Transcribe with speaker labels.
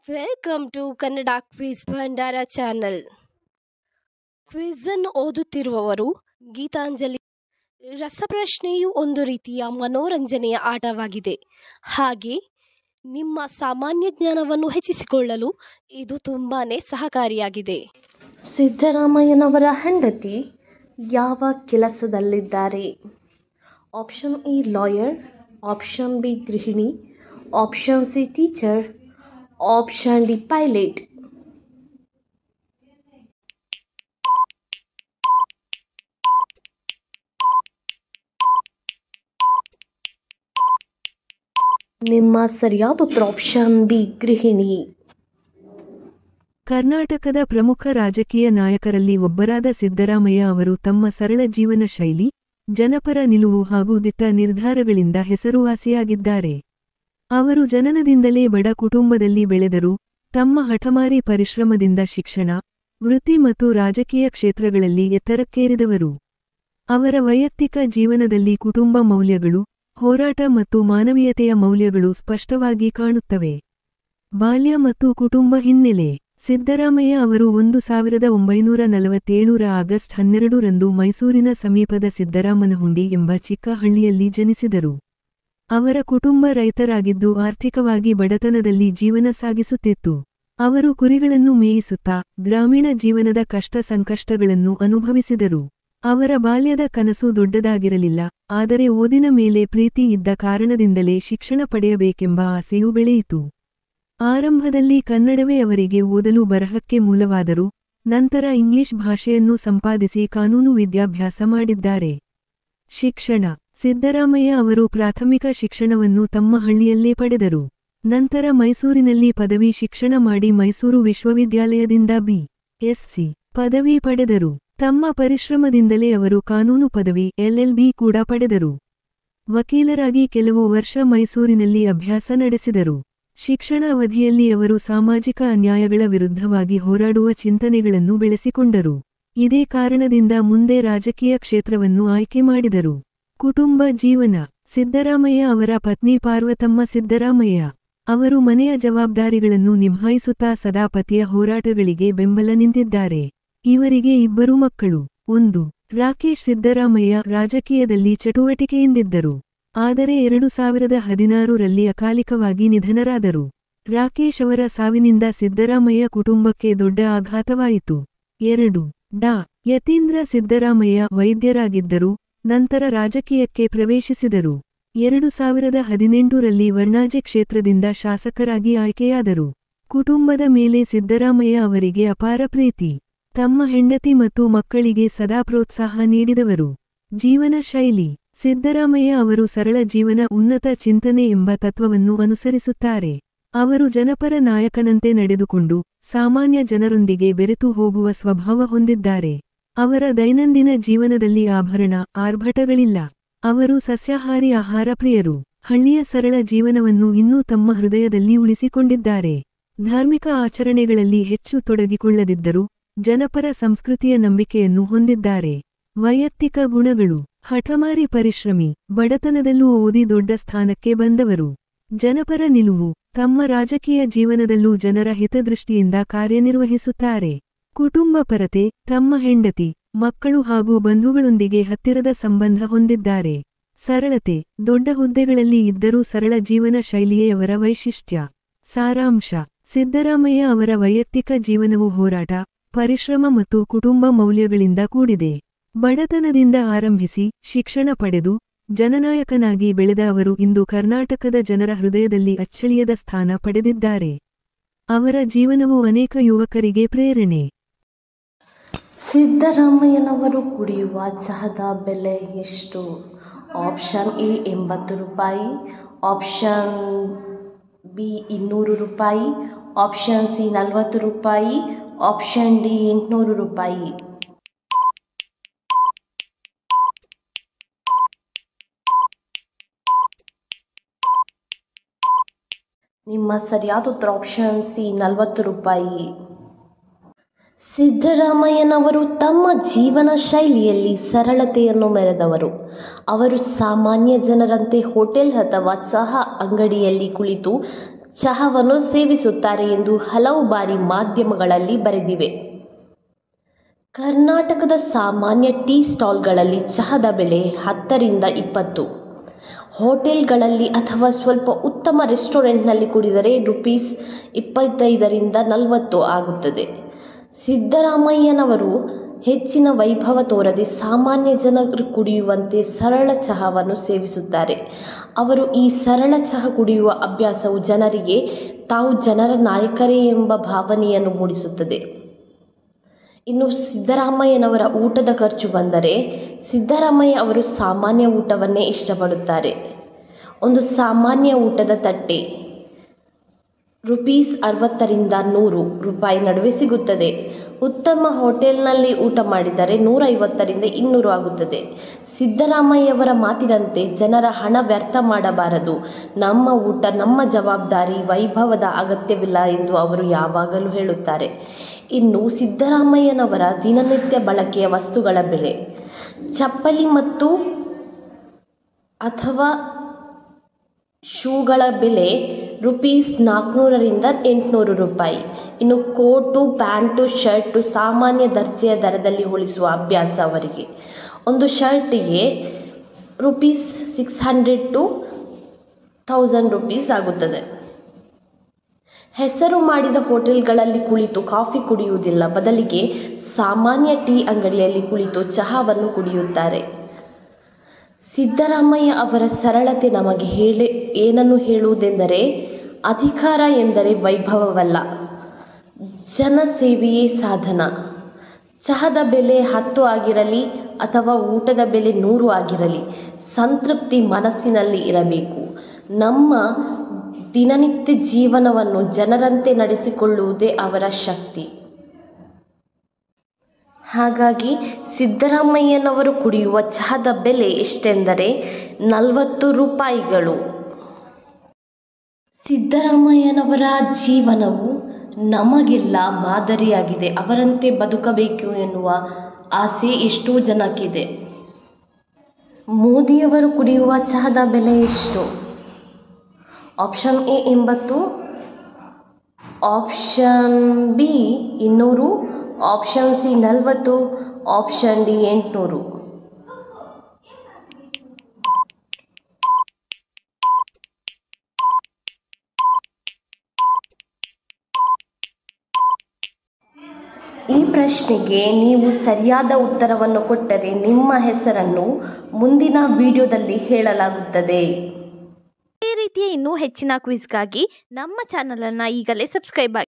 Speaker 1: Welcome to Kannada quiz Bhandara channel. Quiz ಅನ್ನು ಓದುತ್ತಿರುವವರು ಗೀತಾಂಜಲಿ. ರಸಪ್ರಶ್ನೆಯು ಒಂದು ರೀತಿಯ ಮನೋರಂಜನೆಯ ಆಟವಾಗಿದೆ. ಹಾಗೆ ನಿಮ್ಮ ಸಾಮಾನ್ಯ ಜ್ಞಾನವನ್ನು ಹೆಚ್ಚಿಸಿಕೊಳ್ಳಲು ಇದು ತುಂಬಾನೇ ಸಹಕಾರಿಯಾಗಿದೆ. ಸಿದ್ದರಾಮಯ್ಯನವರ ಹೆಂಡತಿ ಯಾವ ಕೆಲಸದಲ್ಲಿದ್ದಾರೆ? Option A lawyer, option B ಗೃಹಿಣಿ, option C teacher, option D pilot. ನಿಮ್ಮ ಸರಿಯಾದ ಉತ್ತರ ಆಪ್ಷನ್ ಬಿ ಗೃಹಿಣಿ.
Speaker 2: ಕರ್ನಾಟಕದ ಪ್ರಮುಖ ರಾಜಕೀಯ ನಾಯಕರಲ್ಲಿ ಒಬ್ಬರಾದ ಸಿದ್ದರಾಮಯ್ಯ ಅವರು ತಮ್ಮ ಸರಳ ಜೀವನ ಶೈಲಿ, ಜನಪರ ನಿಲುವು ಹಾಗೂ ದಿಟ್ಟ ನಿರ್ಧಾರಗಳಿಂದ ಹೆಸರುವಾಸಿಯಾಗಿದ್ದಾರೆ. ಅವರು ಜನನದಿಂದಲೇ ಬಡ ಕುಟುಂಬದಲ್ಲಿ ಬೆಳೆದರೂ ತಮ್ಮ ಹಠಮಾರಿ ಪರಿಶ್ರಮದಿಂದ ಶಿಕ್ಷಣ, ವೃತ್ತಿ ಮತ್ತು ರಾಜಕೀಯ ಕ್ಷೇತ್ರಗಳಲ್ಲಿ ಎತ್ತರಕ್ಕೇರಿದವರು. ಅವರ ವೈಯಕ್ತಿಕ ಜೀವನದಲ್ಲಿ ಕುಟುಂಬ ಮೌಲ್ಯಗಳು, ಹೋರಾಟ ಮತ್ತು ಮಾನವೀಯತೆಯ ಮೌಲ್ಯಗಳು ಸ್ಪಷ್ಟವಾಗಿ ಕಾಣುತ್ತವೆ. ಬಾಲ್ಯ ಮತ್ತು ಕುಟುಂಬ ಹಿನ್ನೆಲೆ. ಸಿದ್ದರಾಮಯ್ಯ ಅವರು 1947 ಆಗಸ್ಟ್ 12ರಂದು ಮೈಸೂರಿನ ಸಮೀಪದ ಸಿದ್ದರಾಮನಹುಂಡಿ ಎಂಬ ಚಿಕ್ಕ ಹಳ್ಳಿಯಲ್ಲಿ ಜನಿಸಿದರು. ಅವರ ಕುಟುಂಬ ರೈತರಾಗಿದ್ದು ಆರ್ಥಿಕವಾಗಿ ಬಡತನದಲ್ಲಿ ಜೀವನ ಸಾಗಿಸುತ್ತಿತ್ತು. ಅವರು ಕುರಿಗಳನ್ನು ಮೇಯಿಸುತ್ತಾ ಗ್ರಾಮೀಣ ಜೀವನದ ಕಷ್ಟ ಸಂಕಷ್ಟಗಳನ್ನು ಅನುಭವಿಸಿದರು. ಅವರ ಬಾಲ್ಯದ ಕನಸು ದೊಡ್ಡದಾಗಿರಲಿಲ್ಲ, ಆದರೆ ಓದಿನ ಮೇಲೆ ಪ್ರೀತಿ ಇದ್ದ ಕಾರಣದಿಂದಲೇ ಶಿಕ್ಷಣ ಪಡೆಯಬೇಕೆಂಬ ಆಸೆಯೂ ಬೆಳೆಯಿತು. ಆರಂಭದಲ್ಲಿ ಕನ್ನಡವೇ ಅವರಿಗೆ ಓದಲು ಬರಹಕ್ಕೆ ಮೂಲವಾದರೂ ನಂತರ ಇಂಗ್ಲಿಷ್ ಭಾಷೆಯನ್ನು ಸಂಪಾದಿಸಿ ಕಾನೂನು ವಿದ್ಯಾಭ್ಯಾಸ ಮಾಡಿದ್ದಾರೆ. ಶಿಕ್ಷಣ. ಸಿದ್ದರಾಮಯ್ಯ ಅವರು ಪ್ರಾಥಮಿಕ ಶಿಕ್ಷಣವನ್ನು ತಮ್ಮ ಹಳ್ಳಿಯಲ್ಲೇ ಪಡೆದರು. ನಂತರ ಮೈಸೂರಿನಲ್ಲಿ ಪದವಿ ಶಿಕ್ಷಣ ಮಾಡಿ ಮೈಸೂರು ವಿಶ್ವವಿದ್ಯಾಲಯದಿಂದ ಬಿ.ಎಸ್ಸಿ ಪದವಿ ಪಡೆದರು. ತಮ್ಮ ಪರಿಶ್ರಮದಿಂದಲೇ ಅವರು ಕಾನೂನು ಪದವಿ LLB ಕೂಡ ಪಡೆದರು. ವಕೀಲರಾಗಿ ಕೆಲವು ವರ್ಷ ಮೈಸೂರಿನಲ್ಲಿ ಅಭ್ಯಾಸ ನಡೆಸಿದರು. ಶಿಕ್ಷಣ ಅವಧಿಯಲ್ಲಿ ಅವರು ಸಾಮಾಜಿಕ ಅನ್ಯಾಯಗಳ ವಿರುದ್ಧವಾಗಿ ಹೋರಾಡುವ ಚಿಂತನೆಗಳನ್ನು ಬೆಳೆಸಿಕೊಂಡರು. ಇದೇ ಕಾರಣದಿಂದ ಮುಂದೆ ರಾಜಕೀಯ ಕ್ಷೇತ್ರವನ್ನು ಆಯ್ಕೆ ಮಾಡಿದರು. ಕುಟುಂಬ ಜೀವನ. ಸಿದ್ದರಾಮಯ್ಯ ಅವರ ಪತ್ನಿ ಪಾರ್ವತಮ್ಮ ಸಿದ್ದರಾಮಯ್ಯ ಅವರು ಮನೆಯ ಜವಾಬ್ದಾರಿಗಳನ್ನು ನಿಭಾಯಿಸುತ್ತಾ ಸದಾ ಪತಿಯ ಹೋರಾಟಗಳಿಗೆ ಬೆಂಬಲ ನಿಂತಿದ್ದಾರೆ. ಇವರಿಗೆ 2 ಮಕ್ಕಳು. 1. ರಾಕೇಶ್ ಸಿದ್ದರಾಮಯ್ಯ ರಾಜಕೀಯದಲ್ಲಿ ಚಟುವಟಿಕೆಯಿಂದಿದ್ದರು. ಆದರೆ 2016ರಲ್ಲಿ ಅಕಾಲಿಕವಾಗಿ ನಿಧನರಾದರು. ರಾಕೇಶ್ ಅವರ ಸಾವಿನಿಂದ ಸಿದ್ದರಾಮಯ್ಯ ಕುಟುಂಬಕ್ಕೆ ದೊಡ್ಡ ಆಘಾತವಾಯಿತು. 2. ಡಾ. ಯತೀಂದ್ರ ಸಿದ್ದರಾಮಯ್ಯ ವೈದ್ಯರಾಗಿದ್ದರು, ನಂತರ ರಾಜಕೀಯಕ್ಕೆ ಪ್ರವೇಶಿಸಿದರು. 2018ರಲ್ಲಿ ವರ್ಣಾಜೆ ಕ್ಷೇತ್ರದಿಂದ ಶಾಸಕರಾಗಿ ಆಯ್ಕೆಯಾದರು. ಕುಟುಂಬದ ಮೇಲೆ ಸಿದ್ದರಾಮಯ್ಯ ಅವರಿಗೆ ಅಪಾರ ಪ್ರೀತಿ. ತಮ್ಮ ಹೆಂಡತಿ ಮತ್ತು ಮಕ್ಕಳಿಗೆ ಸದಾ ಪ್ರೋತ್ಸಾಹ ನೀಡಿದವರು. ಜೀವನ ಶೈಲಿ. ಸಿದ್ದರಾಮಯ್ಯ ಅವರು ಸರಳ ಜೀವನ ಉನ್ನತ ಚಿಂತನೆ ಎಂಬ ತತ್ವವನ್ನು ಅನುಸರಿಸುತ್ತಾರೆ. ಅವರು ಜನಪರ ನಾಯಕನಂತೆ ನಡೆದುಕೊಂಡು ಸಾಮಾನ್ಯ ಜನರೊಂದಿಗೆ ಬೆರೆತು ಹೋಗುವ ಸ್ವಭಾವ ಹೊಂದಿದ್ದಾರೆ. ಅವರ ದೈನಂದಿನ ಜೀವನದಲ್ಲಿ ಆಭರಣ, ಆರ್ಭಟಗಳಿಲ್ಲ. ಅವರು ಸಸ್ಯಾಹಾರಿ ಆಹಾರ ಪ್ರಿಯರು. ಹಳ್ಳಿಯ ಸರಳ ಜೀವನವನ್ನು ಇನ್ನೂ ತಮ್ಮ ಹೃದಯದಲ್ಲಿ ಉಳಿಸಿಕೊಂಡಿದ್ದಾರೆ. ಧಾರ್ಮಿಕ ಆಚರಣೆಗಳಲ್ಲಿ ಹೆಚ್ಚು ತೊಡಗಿಕೊಳ್ಳದಿದ್ದರೂ ಜನಪರ ಸಂಸ್ಕೃತಿಯ ನಂಬಿಕೆಯನ್ನು ಹೊಂದಿದ್ದಾರೆ. ವೈಯಕ್ತಿಕ ಗುಣಗಳು. ಹಠಮಾರಿ ಪರಿಶ್ರಮಿ, ಬಡತನದಲ್ಲೂ ಓದಿ ದೊಡ್ಡ ಸ್ಥಾನಕ್ಕೆ ಬಂದವರು. ಜನಪರ ನಿಲುವು. ತಮ್ಮ ರಾಜಕೀಯ ಜೀವನದಲ್ಲೂ ಜನರ ಹಿತದೃಷ್ಟಿಯಿಂದ ಕಾರ್ಯನಿರ್ವಹಿಸುತ್ತಾರೆ. ಕುಟುಂಬ ಪರತೆ, ತಮ್ಮ ಹೆಂಡತಿ, ಮಕ್ಕಳು ಹಾಗೂ ಬಂಧುಗಳೊಂದಿಗೆ ಹತ್ತಿರದ ಸಂಬಂಧ ಹೊಂದಿದ್ದಾರೆ. ಸರಳತೆ. ದೊಡ್ಡ ಹುದ್ದೆಗಳಲ್ಲಿ ಇದ್ದರೂ ಸರಳ ಜೀವನ ಶೈಲಿಯೇ ಅವರ ವೈಶಿಷ್ಟ್ಯ. ಸಾರಾಂಶ. ಸಿದ್ದರಾಮಯ್ಯ ಅವರ ವೈಯಕ್ತಿಕ ಜೀವನವು ಹೋರಾಟ, ಪರಿಶ್ರಮ ಮತ್ತು ಕುಟುಂಬ ಮೌಲ್ಯಗಳಿಂದ ಕೂಡಿದೆ. ಬಡತನದಿಂದ ಆರಂಭಿಸಿ ಶಿಕ್ಷಣ ಪಡೆದು ಜನನಾಯಕನಾಗಿ ಬೆಳೆದ ಅವರು ಇಂದು ಕರ್ನಾಟಕದ ಜನರ ಹೃದಯದಲ್ಲಿ ಅಚ್ಚಳಿಯದ ಸ್ಥಾನ ಪಡೆದಿದ್ದಾರೆ. ಅವರ ಜೀವನವು ಅನೇಕ ಯುವಕರಿಗೆ ಪ್ರೇರಣೆ.
Speaker 1: ಸಿದ್ದರಾಮಯ್ಯನವರು ಕುಡಿಯುವ ಚಹದ ಬೆಲೆ ಎಷ್ಟು? ಆಪ್ಷನ್ ಎ 80 ರೂಪಾಯಿ, ಆಪ್ಷನ್ ಬಿ 200 ರೂಪಾಯಿ, ಆಪ್ಷನ್ ಸಿ 40 ರೂಪಾಯಿ, ಆಪ್ಷನ್ ಡಿ 800 ರೂಪಾಯಿ. ನಿಮ್ಮ ಸರಿಯಾದ ಉತ್ತರ ಆಪ್ಷನ್ ಸಿ 40 ರೂಪಾಯಿ. ಸಿದ್ದರಾಮಯ್ಯನವರು ತಮ್ಮ ಜೀವನ ಶೈಲಿಯಲ್ಲಿ ಸರಳತೆಯನ್ನು ಮೆರೆದವರು. ಅವರು ಸಾಮಾನ್ಯ ಜನರಂತೆ ಹೋಟೆಲ್ ಅಥವಾ ಚಹಾ ಅಂಗಡಿಯಲ್ಲಿ ಕುಳಿತು ಚಹಾವನ್ನು ಸೇವಿಸುತ್ತಾರೆ ಎಂದು ಹಲವು ಬಾರಿ ಮಾಧ್ಯಮಗಳಲ್ಲಿ ಬರೆದಿವೆ. ಕರ್ನಾಟಕದ ಸಾಮಾನ್ಯ ಟೀ ಸ್ಟಾಲ್ಗಳಲ್ಲಿ ಚಹಾದ ಬೆಲೆ 10 ರಿಂದ 20. ಹೋಟೆಲ್ಗಳಲ್ಲಿ ಅಥವಾ ಸ್ವಲ್ಪ ಉತ್ತಮ ರೆಸ್ಟೋರೆಂಟ್ನಲ್ಲಿ ಕುಡಿದರೆ ರೂಪೀಸ್ 25 ರಿಂದ 40 ಆಗುತ್ತದೆ. ಸಿದ್ದರಾಮಯ್ಯನವರು ಹೆಚ್ಚಿನ ವೈಭವ ತೋರದೆ ಸಾಮಾನ್ಯ ಜನರು ಕುಡಿಯುವಂತೆ ಸರಳ ಚಹಾವನ್ನು ಸೇವಿಸುತ್ತಾರೆ. ಅವರು ಈ ಸರಳ ಚಹಾ ಕುಡಿಯುವ ಅಭ್ಯಾಸವು ಜನರಿಗೆ ತಾವು ಜನರ ನಾಯಕರೇ ಎಂಬ ಭಾವನೆಯನ್ನು ಮೂಡಿಸುತ್ತದೆ. ಇನ್ನು ಸಿದ್ದರಾಮಯ್ಯನವರ ಊಟದ ಖರ್ಚು ಬಂದರೆ, ಸಿದ್ದರಾಮಯ್ಯ ಅವರು ಸಾಮಾನ್ಯ ಊಟವನ್ನೇ ಇಷ್ಟಪಡುತ್ತಾರೆ. ಒಂದು ಸಾಮಾನ್ಯ ಊಟದ ತಟ್ಟೆ ರೂಪೀಸ್ 60 ರಿಂದ 100 ರೂಪಾಯಿ ನಡುವೆ ಸಿಗುತ್ತದೆ. ಉತ್ತಮ ಹೋಟೆಲ್ನಲ್ಲಿ ಊಟ ಮಾಡಿದರೆ 150 ರಿಂದ 200 ಆಗುತ್ತದೆ. ಸಿದ್ದರಾಮಯ್ಯವರ ಮಾತಿನಂತೆ ಜನರ ಹಣ ವ್ಯರ್ಥ ಮಾಡಬಾರದು. ನಮ್ಮ ಊಟ ನಮ್ಮ ಜವಾಬ್ದಾರಿ, ವೈಭವದ ಅಗತ್ಯವಿಲ್ಲ ಎಂದು ಅವರು ಯಾವಾಗಲೂ ಹೇಳುತ್ತಾರೆ. ಇನ್ನು ಸಿದ್ದರಾಮಯ್ಯನವರ ದಿನನಿತ್ಯ ಬಳಕೆಯ ವಸ್ತುಗಳ ಬೆಲೆ: ಚಪ್ಪಲಿ ಮತ್ತು ಅಥವಾ ಶೂಗಳ ಬೆಲೆ ರೂಪೀಸ್ 400 ರಿಂದ 800 ರೂಪಾಯಿ. ಇನ್ನು ಕೋಟು, ಪ್ಯಾಂಟು, ಶರ್ಟು ಸಾಮಾನ್ಯ ದರ್ಜೆಯ ದರದಲ್ಲಿ ಹೊಲಿಸುವ ಅಭ್ಯಾಸ ಅವರಿಗೆ. ಒಂದು ಶರ್ಟಿಗೆ ರೂಪೀಸ್ 600 to 1000 ರೂಪೀಸ್ ಆಗುತ್ತದೆ. ಹೆಸರು ಮಾಡಿದ ಹೋಟೆಲ್ಗಳಲ್ಲಿ ಕುಳಿತು ಕಾಫಿ ಕುಡಿಯುವುದಿಲ್ಲ, ಬದಲಿಗೆ ಸಾಮಾನ್ಯ ಟೀ ಅಂಗಡಿಯಲ್ಲಿ ಕುಳಿತು ಚಹಾವನ್ನು ಕುಡಿಯುತ್ತಾರೆ. ಸಿದ್ದರಾಮಯ್ಯ ಅವರ ಸರಳತೆ ನಮಗೆ ಏನನ್ನು ಹೇಳುವುದೆಂದರೆ, ಅಧಿಕಾರ ಎಂದರೆ ವೈಭವವಲ್ಲ, ಜನಸೇವೆಯೇ ಸಾಧನ. ಚಹಾದ ಬೆಲೆ 10 ಆಗಿರಲಿ ಅಥವಾ ಊಟದ ಬೆಲೆ 100 ಆಗಿರಲಿ, ಸಂತೃಪ್ತಿ ಮನಸ್ಸಿನಲ್ಲಿ ಇರಬೇಕು. ನಮ್ಮ ದಿನನಿತ್ಯ ಜೀವನವನ್ನು ಜನರಂತೆ ನಡೆಸಿಕೊಳ್ಳುವುದೇ ಅವರ ಶಕ್ತಿ. ಹಾಗಾಗಿ ಸಿದ್ದರಾಮಯ್ಯನವರು ಕುಡಿಯುವ ಚಹಾದ ಬೆಲೆ ಎಷ್ಟೆಂದರೆ 40 ರೂಪಾಯಿಗಳು. ಸಿದ್ದರಾಮಯ್ಯನವರ ಜೀವನವು ನಮಗೆಲ್ಲ ಮಾದರಿಯಾಗಿದೆ. ಅವರಂತೆ ಬದುಕಬೇಕು ಎನ್ನುವ ಆಸೆ ಎಷ್ಟೋ ಜನಕ್ಕಿದೆ. ಮೋದಿಯವರು ಕುಡಿಯುವ ಚಹಾದ ಬೆಲೆ ಎಷ್ಟು? Option A 80, option B 200, option C 40, option D 800. ಈ ಪ್ರಶ್ನೆಗೆ ನೀವು ಸರಿಯಾದ ಉತ್ತರವನ್ನು ಕೊಟ್ಟರೆ ನಿಮ್ಮ ಹೆಸರನ್ನು ಮುಂದಿನ ವಿಡಿಯೋದಲ್ಲಿ ಹೇಳಲಾಗುತ್ತದೆ.
Speaker 3: ಇದೇ ರೀತಿಯ ಇನ್ನೂ ಹೆಚ್ಚಿನ ಕ್ವಿಜ್ಗಾಗಿ ನಮ್ಮ ಚಾನಲನ್ನು ಈಗಲೇ ಸಬ್ಸ್ಕ್ರೈಬ್ ಆಗಿ.